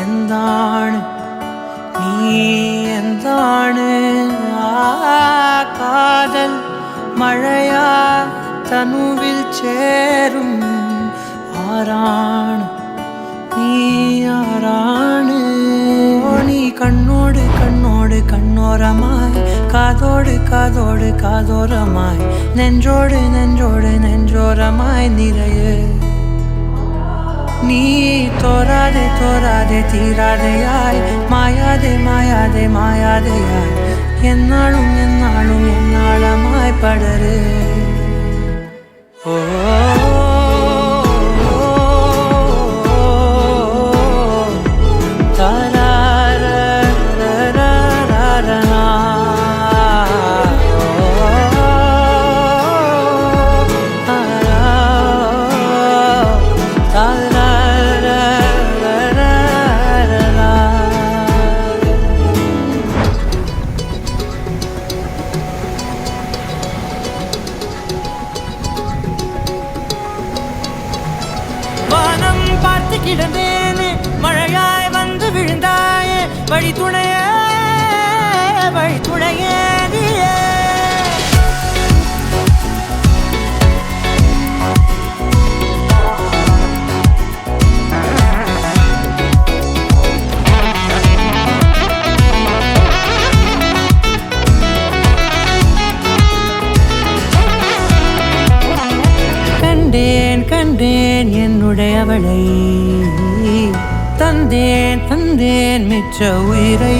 എന്താണ് നീ എന്താണ് കാതൽ മഴയാ തനുവിൽ ചേരും ആരാണ് നീ ആരാണ് നീ കണ്ണോട് കണ്ണോട് കണ്ണോരമായി കാതോട് കാതോട് കാതോരമായി നെഞ്ചോട് നെഞ്ചോട് നെഞ്ചോരമായി നിറയെ നീ തോരാതെ തോരാതെ തീരാതെയായി മായാതെ മായാതെ മായാതെയായി എന്നാളും എന്നാളും എന്നാളമായി പടര് ഓ பார்த்து கிடந்தேனே மழையாய் வந்து விழுந்தாயே வழி துணையே வழி துணையே கண்டேன் கண்டேன் என்னுடையவளை தந்தேன் தந்தேன் மிச்ச உயிரை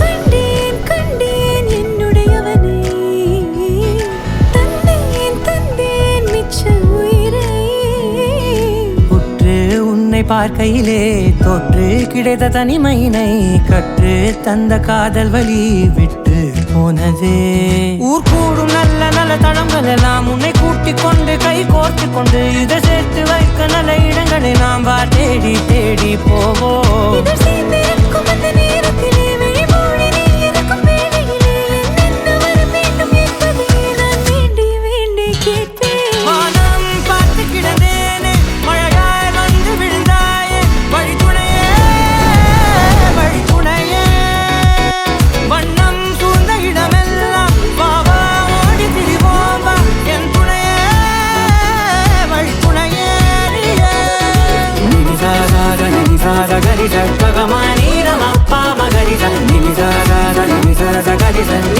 கண்டேன் கண்டேன் என்னுடையவனை தந்தேன் தந்தேன் மிச்ச உயிரை உற்று உன்னை பார்க்கையிலே தொற்று கிடைத்த தனிமையினை கற்று தந்த காதல் வழி விட்டு போனதே ஊர் கூடும் நல்ல நல்ல தளங்கள் எல்லாம் உன்னை கூட்டிக் கொண்டு கை கோர்த்து கொண்டு இதை சேர்த்து வைக்க நல்ல இடங்களை நாம் வா தேடி தேடி போவோம் Gari sa, pagamaani, rama, pa, magari sa, nili sa, gari sa.